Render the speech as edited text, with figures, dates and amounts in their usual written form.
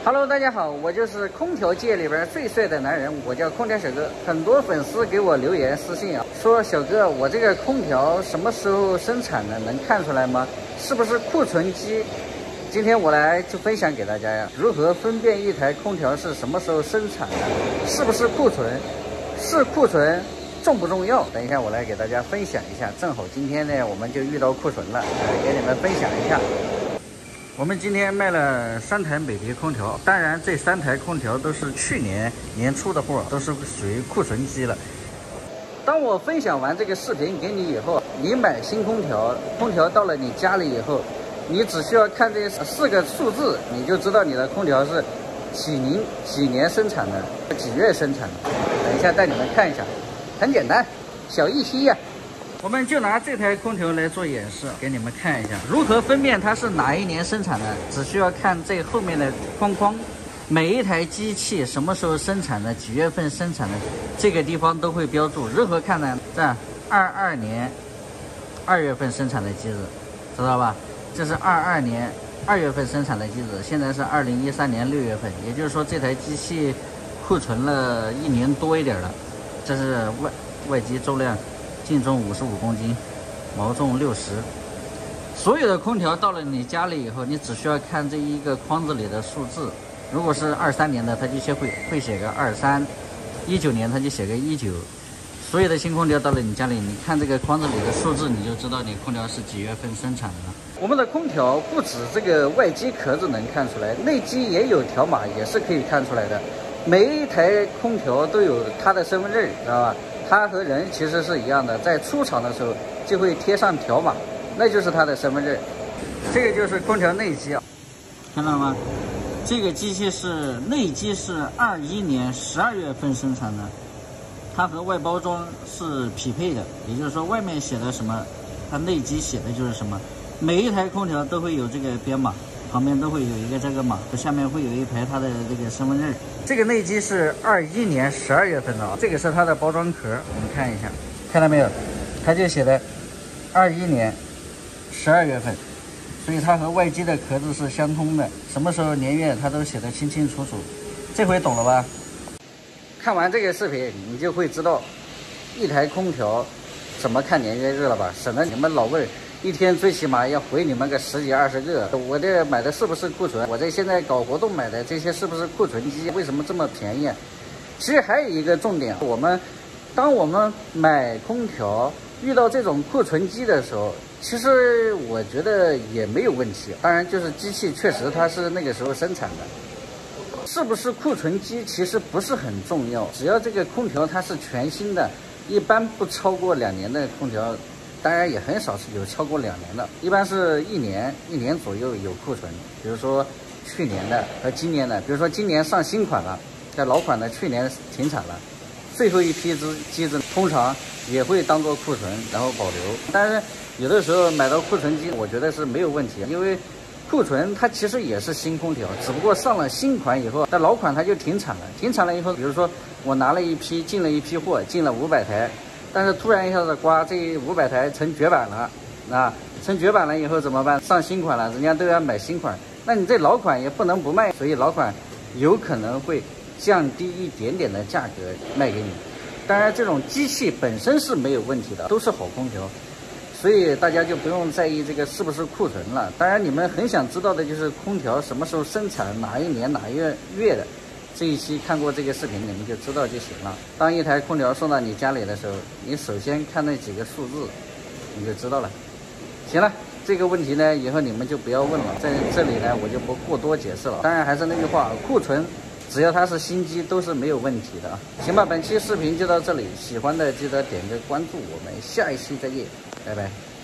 Hello， 大家好，我就是空调界里边最帅的男人，我叫空调小哥。很多粉丝给我留言私信啊，说小哥，我这个空调什么时候生产的？能看出来吗？是不是库存机？今天我来就分享给大家呀，如何分辨一台空调是什么时候生产的，是不是库存？是库存重不重要？等一下我来给大家分享一下。正好今天呢，我们就遇到库存了，给你们分享一下。我们今天卖了3台美的空调，当然这3台空调都是去年年初的货，都是属于库存机了。当我分享完这个视频给你以后，你买新空调，空调到了你家里以后，你只需要看这4个数字，你就知道你的空调是几年生产的，几月生产的。等一下带你们看一下，很简单，小一期呀。我们就拿这台空调来做演示，给你们看一下如何分辨它是哪一年生产的。只需要看这后面的框框，每一台机器什么时候生产的，几月份生产的，这个地方都会标注。如何看呢？这22年2月份生产的机子，知道吧？这是22年2月份生产的机子，现在是2013年6月份，也就是说这台机器库存了1年多一点了。这是外机重量。净重55公斤，毛重60。所有的空调到了你家里以后，你只需要看这一个框子里的数字。如果是23年的，它就会写个23；19年它就写个19。所有的新空调到了你家里，你看这个框子里的数字，你就知道你空调是几月份生产的。我们的空调不止这个外机壳子能看出来，内机也有条码，也是可以看出来的。每一台空调都有它的身份证，知道吧？它和人其实是一样的，在出厂的时候就会贴上条码，那就是它的身份证。这个就是空调内机啊，看到吗？这个机器是内机，是21年12月份生产的，它和外包装是匹配的，也就是说外面写的什么，它内机写的就是什么。每一台空调都会有这个编码，旁边都会有一个这个码，下面会有一排它的这个身份证。这个内机是21年12月份的啊，这个是它的包装壳，我们看一下，看到没有？它就写的21年12月份，所以它和外机的壳子是相通的，什么时候年月它都写得清清楚楚。这回懂了吧？看完这个视频，你就会知道一台空调怎么看年月日了吧？省得你们老问。一天最起码要回你们个10几20个，我这买的是不是库存？我这现在搞活动买的这些是不是库存机？为什么这么便宜？其实还有一个重点，当我们买空调遇到这种库存机的时候，其实我觉得也没有问题。当然，就是机器确实它是那个时候生产的，是不是库存机其实不是很重要，只要这个空调它是全新的，一般不超过2年的空调。当然也很少是有超过2年的，一般是1年左右有库存。比如说去年的和今年的，比如说今年上新款了，在老款的去年停产了，最后一批机子通常也会当做库存，然后保留。但是有的时候买到库存机，我觉得是没有问题，因为库存它其实也是新空调，只不过上了新款以后，但老款它就停产了。停产了以后，比如说我拿了进了一批货，进了500台。但是突然一下子这500台成绝版了，成绝版了以后怎么办？上新款了，人家都要买新款，那你这老款也不能不卖，所以老款有可能会降低一点点的价格卖给你。当然，这种机器本身是没有问题的，都是好空调，所以大家就不用在意这个是不是库存了。当然，你们很想知道的就是空调什么时候生产，哪一年哪一月的。这一期看过这个视频，你们就知道就行了。当一台空调送到你家里的时候，你首先看那几个数字，你就知道了。行了，这个问题呢，以后你们就不要问了，在这里呢，我就不过多解释了。当然还是那句话，库存只要它是新机都是没有问题的啊。行吧，本期视频就到这里，喜欢的记得点个关注，我们下一期再见，拜拜。